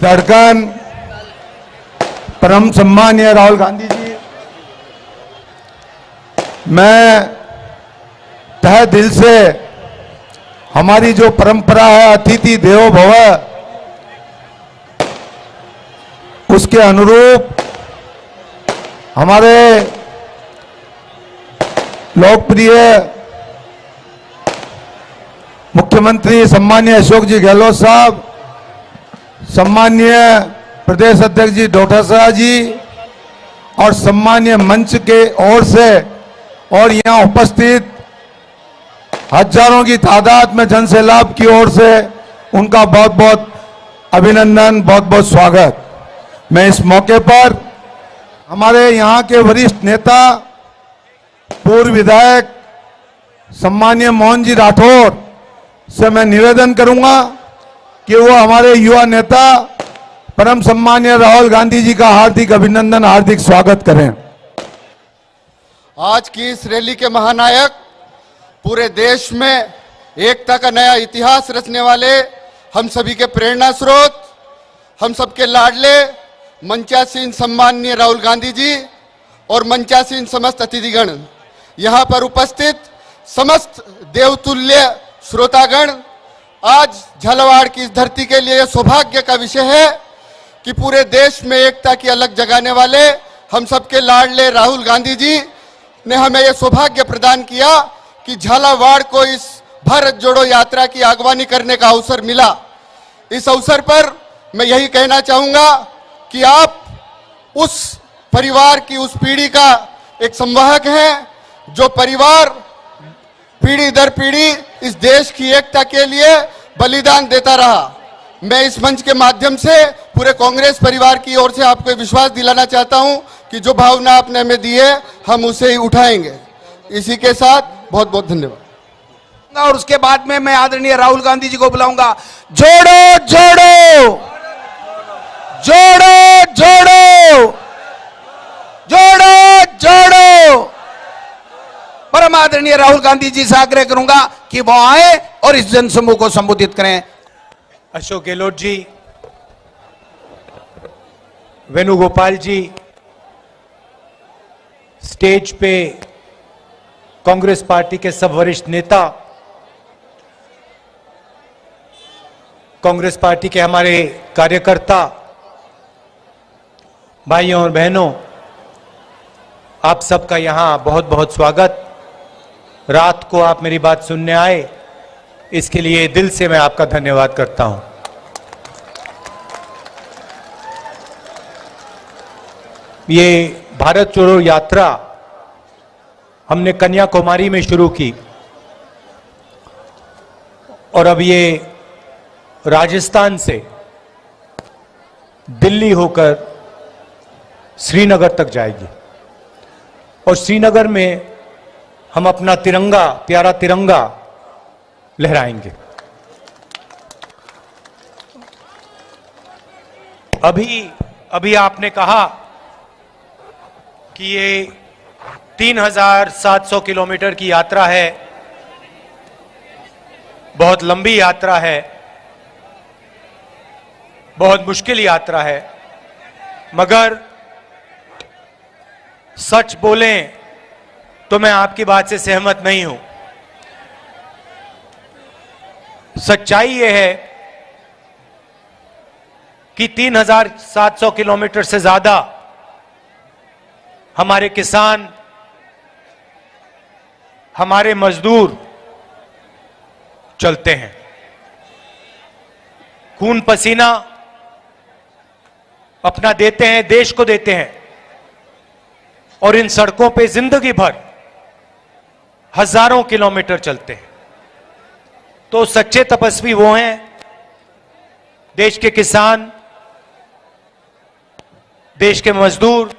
धड़कन, परम सम्मानीय राहुल गांधी जी, मैं तहे दिल से हमारी जो परंपरा है अतिथि देवो भव, उसके अनुरूप हमारे लोकप्रिय मुख्यमंत्री सम्मानीय अशोक जी गहलोत साहब, सम्मानीय प्रदेश अध्यक्ष जी डॉक्टर साहब जी और सम्मानीय मंच के ओर से और यहाँ उपस्थित हजारों की तादाद में जनसैलाब की ओर से उनका बहुत बहुत अभिनंदन, बहुत बहुत स्वागत। मैं इस मौके पर हमारे यहाँ के वरिष्ठ नेता पूर्व विधायक सम्मानीय मोहन जी राठौर से मैं निवेदन करूंगा कि वो हमारे युवा नेता परम सम्मानीय राहुल गांधी जी का हार्दिक अभिनंदन, हार्दिक स्वागत करें। आज की इस रैली के महानायक, पूरे देश में एकता का नया इतिहास रचने वाले, हम सभी के प्रेरणा स्रोत, हम सबके लाडले मंचासीन सम्माननीय राहुल गांधी जी और मंचासीन समस्त अतिथिगण, यहाँ पर उपस्थित समस्त देवतुल्य श्रोतागण, आज झालावाड़ की इस धरती के लिए सौभाग्य का विषय है कि पूरे देश में एकता की अलग जगाने वाले हम सबके लाडले राहुल गांधी जी ने हमें यह सौभाग्य प्रदान किया कि झालावाड़ को इस भारत जोड़ो यात्रा की अगवानी करने का अवसर मिला। इस अवसर पर मैं यही कहना चाहूंगा कि आप उस परिवार की, उस पीढ़ी का एक संवाहक हैं जो परिवार पीढ़ी दर पीढ़ी इस देश की एकता के लिए बलिदान देता रहा। मैं इस मंच के माध्यम से पूरे कांग्रेस परिवार की ओर से आपको विश्वास दिलाना चाहता हूं कि जो भावना आपने हमें दी है हम उसे ही उठाएंगे। इसी के साथ बहुत बहुत धन्यवाद। और उसके बाद में मैं आदरणीय राहुल गांधी जी को बुलाऊंगा। जोड़ो जोड़ो, जोड़ो जोड़ो, जोड़ो जोड़ो। परम आदरणीय राहुल गांधी जी से आग्रह करूंगा कि वो आए और इस जनसमूह को संबोधित करें। अशोक गहलोत जी, वेणुगोपाल जी, स्टेज पे कांग्रेस पार्टी के सब वरिष्ठ नेता, कांग्रेस पार्टी के हमारे कार्यकर्ता, भाइयों और बहनों, आप सबका यहां बहुत बहुत स्वागत। रात को आप मेरी बात सुनने आए, इसके लिए दिल से मैं आपका धन्यवाद करता हूं। ये भारत जोड़ो यात्रा हमने कन्याकुमारी में शुरू की और अब ये राजस्थान से दिल्ली होकर श्रीनगर तक जाएगी और श्रीनगर में हम अपना तिरंगा, प्यारा तिरंगा लहराएंगे। अभी आपने कहा कि ये 3700 किलोमीटर की यात्रा है, बहुत लंबी यात्रा है, बहुत मुश्किल यात्रा है, मगर सच बोलें तो मैं आपकी बात से सहमत नहीं हूं। सच्चाई यह है कि 3700 किलोमीटर से ज्यादा हमारे किसान, हमारे मजदूर चलते हैं, खून पसीना अपना देते हैं, देश को देते हैं और इन सड़कों पे जिंदगी भर हजारों किलोमीटर चलते हैं। तो सच्चे तपस्वी वो हैं, देश के किसान, देश के मजदूर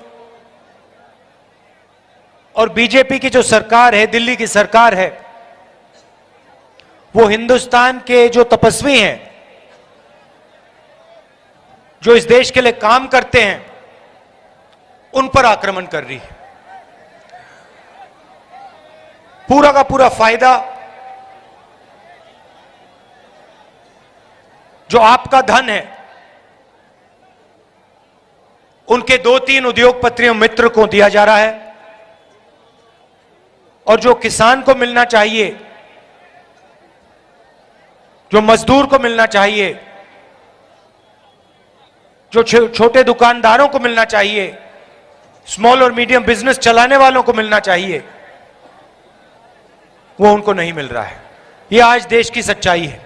और बीजेपी की जो सरकार है, दिल्ली की सरकार है, वो हिंदुस्तान के जो तपस्वी हैं, जो इस देश के लिए काम करते हैं, उन पर आक्रमण कर रही है। पूरा का पूरा फायदा जो आपका धन है, उनके 2-3 उद्योगपतियों मित्र को दिया जा रहा है, और जो किसान को मिलना चाहिए, जो मजदूर को मिलना चाहिए, जो छोटे दुकानदारों को मिलना चाहिए, स्मॉल और मीडियम बिजनेस चलाने वालों को मिलना चाहिए, वो उनको नहीं मिल रहा है। ये आज देश की सच्चाई है।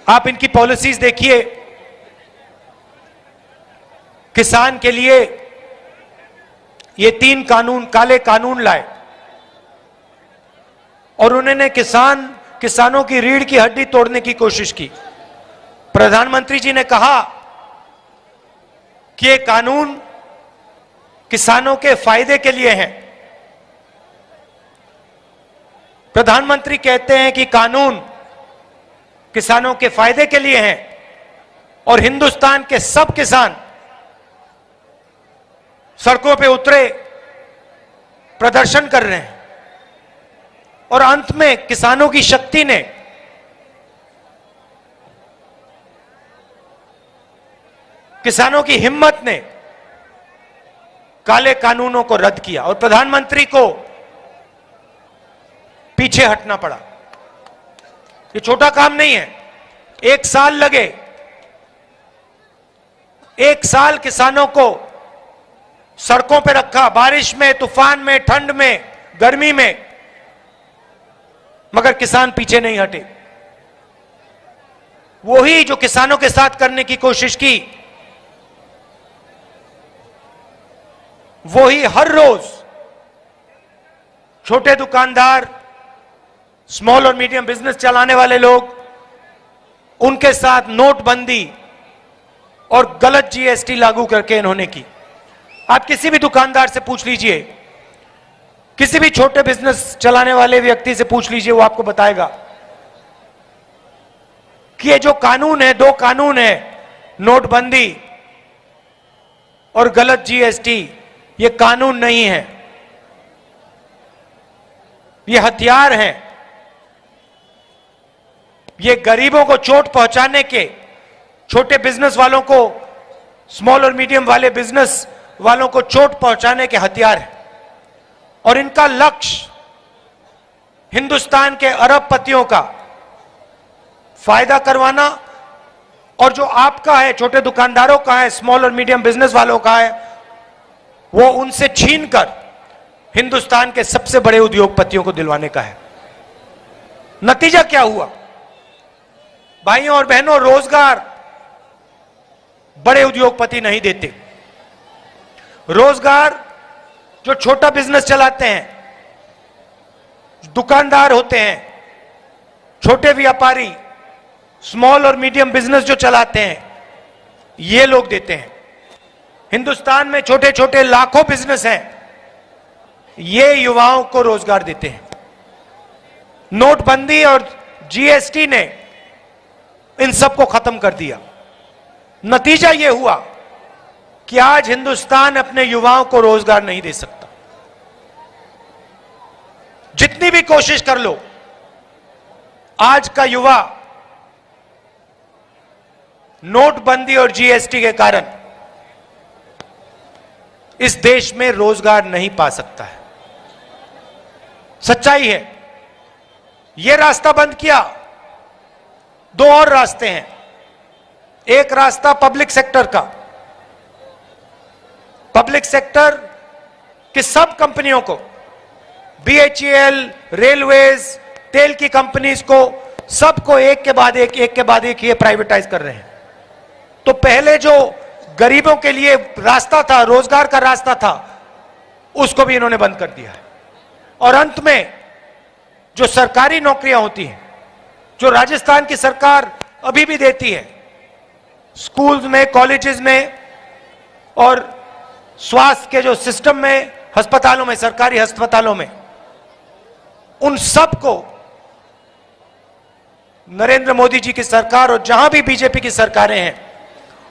आप इनकी पॉलिसीज देखिए। किसान के लिए ये 3 कानून, काले कानून लाए, और उन्होंने किसानों की रीढ़ की हड्डी तोड़ने की कोशिश की। प्रधानमंत्री जी ने कहा कि ये कानून किसानों के फायदे के लिए हैं। प्रधानमंत्री कहते हैं कि कानून किसानों के फायदे के लिए हैं, और हिंदुस्तान के सब किसान सड़कों पे उतरे, प्रदर्शन कर रहे हैं, और अंत में किसानों की शक्ति ने किसानों की हिम्मत ने काले कानूनों को रद्द किया, और प्रधानमंत्री को पीछे हटना पड़ा। ये छोटा काम नहीं है। 1 साल लगे, 1 साल किसानों को सड़कों पे रखा, बारिश में, तूफान में, ठंड में, गर्मी में, मगर किसान पीछे नहीं हटे। वही जो किसानों के साथ करने की कोशिश की, वही हर रोज छोटे दुकानदार, स्मॉल और मीडियम बिजनेस चलाने वाले लोग, उनके साथ नोटबंदी और गलत जीएसटी लागू करके इन्होंने की। आप किसी भी दुकानदार से पूछ लीजिए, किसी भी छोटे बिजनेस चलाने वाले व्यक्ति से पूछ लीजिए, वो आपको बताएगा कि ये जो कानून है, 2 कानून है, नोटबंदी और गलत जीएसटी, ये कानून नहीं है, ये हथियार हैं। ये गरीबों को चोट पहुंचाने के, छोटे बिजनेस वालों को, स्मॉल और मीडियम वाले बिजनेस वालों को चोट पहुंचाने के हथियार हैं, और इनका लक्ष्य हिंदुस्तान के अरबपतियों का फायदा करवाना, और जो आपका है, छोटे दुकानदारों का है, स्मॉल और मीडियम बिजनेस वालों का है, वो उनसे छीनकर हिंदुस्तान के सबसे बड़े उद्योगपतियों को दिलवाने का है। नतीजा क्या हुआ? भाइयों और बहनों, रोजगार बड़े उद्योगपति नहीं देते। रोजगार जो छोटा बिजनेस चलाते हैं, दुकानदार होते हैं, छोटे व्यापारी, स्मॉल और मीडियम बिजनेस जो चलाते हैं, ये लोग देते हैं। हिंदुस्तान में छोटे छोटे लाखों बिजनेस हैं, ये युवाओं को रोजगार देते हैं। नोटबंदी और जीएसटी ने इन सबको खत्म कर दिया। नतीजा यह हुआ कि आज हिंदुस्तान अपने युवाओं को रोजगार नहीं दे सकता। जितनी भी कोशिश कर लो, आज का युवा नोटबंदी और जीएसटी के कारण इस देश में रोजगार नहीं पा सकता है। सच्चाई है। यह रास्ता बंद किया, 2 और रास्ते हैं। एक रास्ता पब्लिक सेक्टर का, पब्लिक सेक्टर की सब कंपनियों को, बीएचईएल, रेलवेज, तेल की कंपनीज को, सबको एक के बाद एक ये प्राइवेटाइज कर रहे हैं। तो पहले जो गरीबों के लिए रास्ता था, रोजगार का रास्ता था, उसको भी इन्होंने बंद कर दिया है। और अंत में जो सरकारी नौकरियां होती हैं, जो राजस्थान की सरकार अभी भी देती है, स्कूल्स में, कॉलेजेस में और स्वास्थ्य के जो सिस्टम में, अस्पतालों में, सरकारी अस्पतालों में, उन सब को नरेंद्र मोदी जी की सरकार और जहां भी बीजेपी की सरकारें हैं,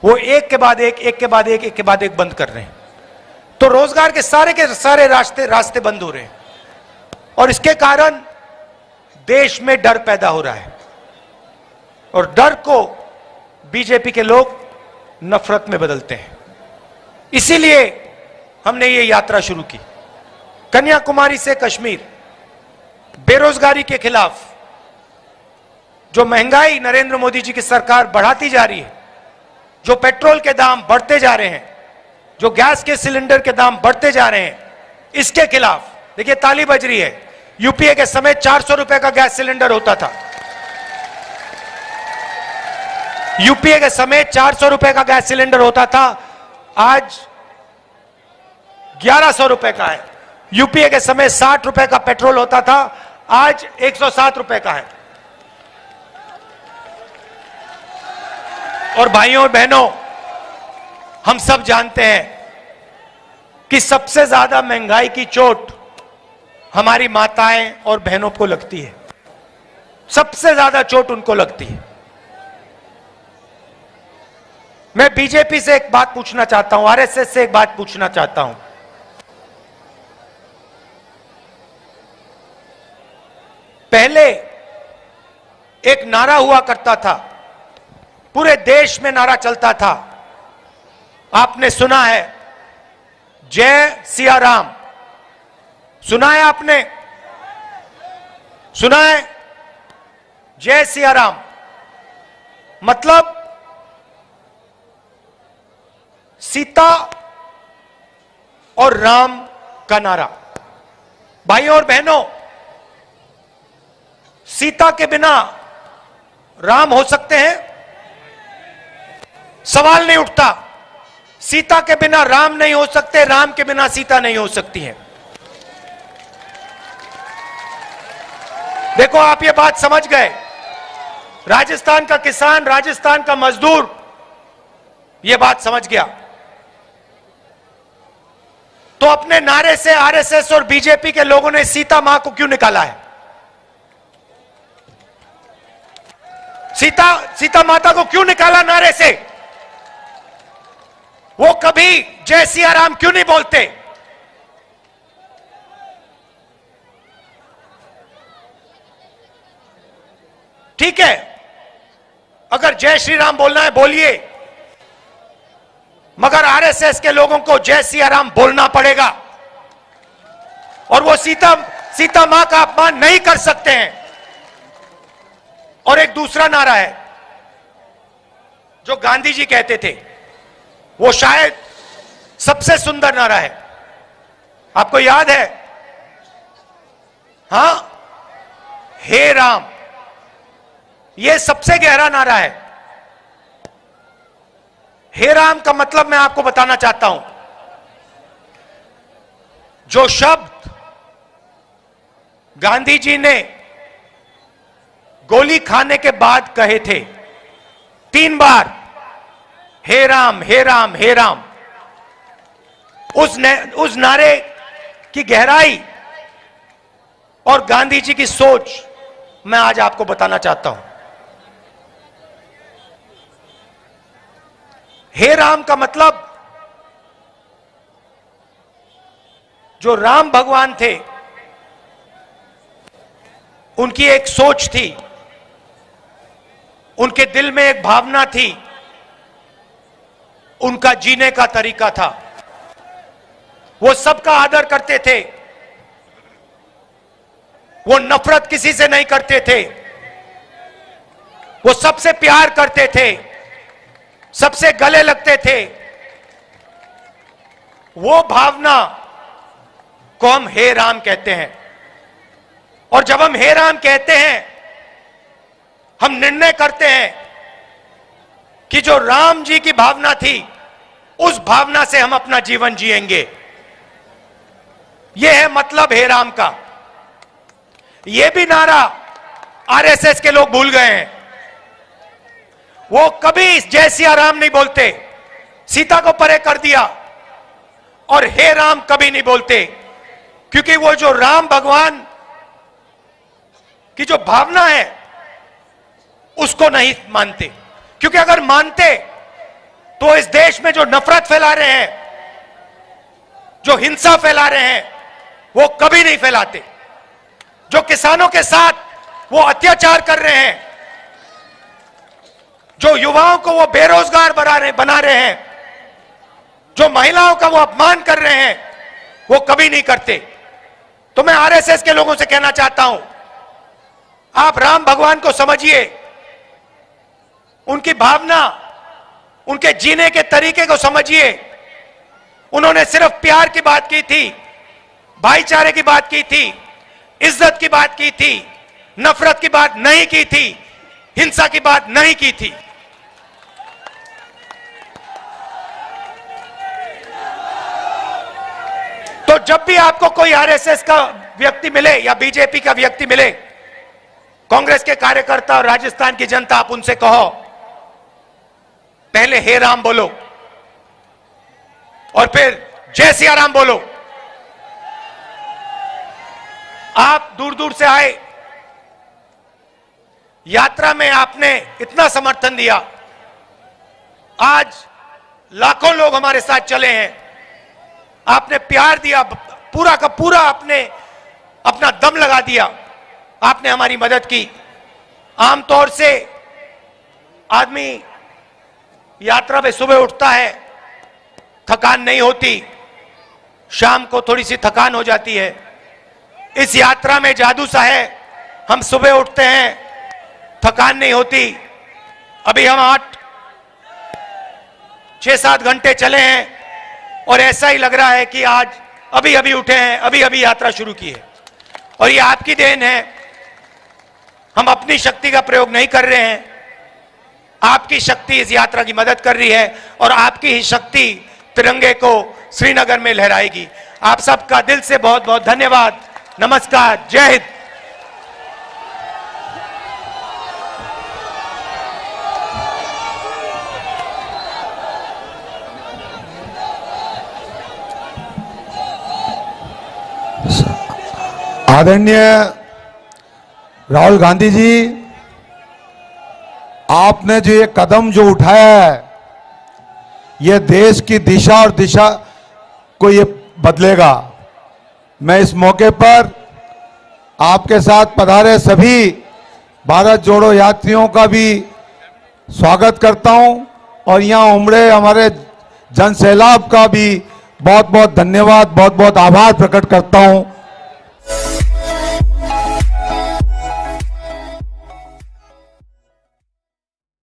वो एक के बाद एक बंद कर रहे हैं। तो रोजगार के सारे रास्ते बंद हो रहे हैं, और इसके कारण देश में डर पैदा हो रहा है। और डर को बीजेपी के लोग नफरत में बदलते हैं। इसीलिए हमने ये यात्रा शुरू की, कन्याकुमारी से कश्मीर। बेरोजगारी के खिलाफ, जो महंगाई नरेंद्र मोदी जी की सरकार बढ़ाती जा रही है, जो पेट्रोल के दाम बढ़ते जा रहे हैं, जो गैस के सिलेंडर के दाम बढ़ते जा रहे हैं, इसके खिलाफ देखिए ताली बज रही है। यूपीए के समय 400 रुपए का गैस सिलेंडर होता था। यूपीए के समय 400 रुपए का गैस सिलेंडर होता था, आज 1100 रुपए का है। यूपीए के समय 60 रुपए का पेट्रोल होता था, आज 107 रुपए का है। और भाइयों और बहनों, हम सब जानते हैं कि सबसे ज्यादा महंगाई की चोट हमारी माताएं और बहनों को लगती है। सबसे ज्यादा चोट उनको लगती है। मैं बीजेपी से एक बात पूछना चाहता हूं, आरएसएस से एक बात पूछना चाहता हूं। पहले एक नारा हुआ करता था, पूरे देश में नारा चलता था, आपने सुना है, जय सिया राम। सुना है आपने? सुना है? जय सिया राम मतलब सीता और राम का नारा। भाइयों और बहनों, सीता के बिना राम हो सकते हैं? सवाल नहीं उठता। सीता के बिना राम नहीं हो सकते, राम के बिना सीता नहीं हो सकती है। देखो, आप ये बात समझ गए। राजस्थान का किसान, राजस्थान का मजदूर ये बात समझ गया। तो अपने नारे से आरएसएस और बीजेपी के लोगों ने सीता मां को क्यों निकाला है? सीता माता को क्यों निकाला नारे से? वो कभी जय सिया राम क्यों नहीं बोलते? ठीक है, अगर जय श्री राम बोलना है बोलिए, मगर आरएसएस के लोगों को जय सिया राम बोलना पड़ेगा और वो सीता मां का अपमान नहीं कर सकते हैं। और एक दूसरा नारा है जो गांधी जी कहते थे, वो शायद सबसे सुंदर नारा है। आपको याद है? हां, हे राम। ये सबसे गहरा नारा है। हे राम का मतलब मैं आपको बताना चाहता हूं। जो शब्द गांधी जी ने गोली खाने के बाद कहे थे 3 बार, हे राम, हे राम, हे राम, उस नारे की गहराई और गांधी जी की सोच मैं आज आपको बताना चाहता हूं। हे राम का मतलब, जो राम भगवान थे, उनकी एक सोच थी, उनके दिल में एक भावना थी, उनका जीने का तरीका था। वो सबका आदर करते थे, वो नफरत किसी से नहीं करते थे, वो सबसे प्यार करते थे, सबसे गले लगते थे। वो भावना को हम हे राम कहते हैं। और जब हम हे राम कहते हैं, हम निर्णय करते हैं कि जो राम जी की भावना थी, उस भावना से हम अपना जीवन जिएंगे। यह है मतलब हे राम का। यह भी नारा आरएसएस के लोग भूल गए हैं। वो कभी जय सिया राम नहीं बोलते, सीता को परे कर दिया, और हे राम कभी नहीं बोलते, क्योंकि वो जो राम भगवान की जो भावना है उसको नहीं मानते। क्योंकि अगर मानते तो इस देश में जो नफरत फैला रहे हैं, जो हिंसा फैला रहे हैं, वो कभी नहीं फैलाते। जो किसानों के साथ वो अत्याचार कर रहे हैं, जो युवाओं को वो बेरोजगार बना रहे हैं, जो महिलाओं का वो अपमान कर रहे हैं, वो कभी नहीं करते। तो मैं आरएसएस के लोगों से कहना चाहता हूं, आप राम भगवान को समझिए, उनकी भावना, उनके जीने के तरीके को समझिए। उन्होंने सिर्फ प्यार की बात की थी, भाईचारे की बात की थी, इज्जत की बात की थी, नफरत की बात नहीं की थी, हिंसा की बात नहीं की थी। तो जब भी आपको कोई आरएसएस का व्यक्ति मिले या बीजेपी का व्यक्ति मिले, कांग्रेस के कार्यकर्ता और राजस्थान की जनता, आप उनसे कहो, पहले हे राम बोलो और फिर जय सिया राम बोलो। आप दूर दूर से आए, यात्रा में आपने इतना समर्थन दिया, आज लाखों लोग हमारे साथ चले हैं, आपने प्यार दिया, पूरा का पूरा आपने अपना दम लगा दिया, आपने हमारी मदद की। आमतौर से आदमी यात्रा में सुबह उठता है, थकान नहीं होती, शाम को थोड़ी सी थकान हो जाती है। इस यात्रा में जादू सा है, हम सुबह उठते हैं, थकान नहीं होती। अभी हम 6-7 घंटे चले हैं और ऐसा ही लग रहा है कि आज अभी अभी उठे हैं, अभी अभी यात्रा शुरू की है। और ये आपकी देन है, हम अपनी शक्ति का प्रयोग नहीं कर रहे हैं, आपकी शक्ति इस यात्रा की मदद कर रही है और आपकी ही शक्ति तिरंगे को श्रीनगर में लहराएगी। आप सबका दिल से बहुत बहुत धन्यवाद। नमस्कार, जय हिंद। आदरणीय राहुल गांधी जी, आपने जो ये कदम जो उठाया है, ये देश की दिशा और दिशा को ये बदलेगा। मैं इस मौके पर आपके साथ पधारे सभी भारत जोड़ो यात्रियों का भी स्वागत करता हूं और यहां उमड़े हमारे जन सैलाब का भी बहुत बहुत धन्यवाद, बहुत बहुत आभार प्रकट करता हूं।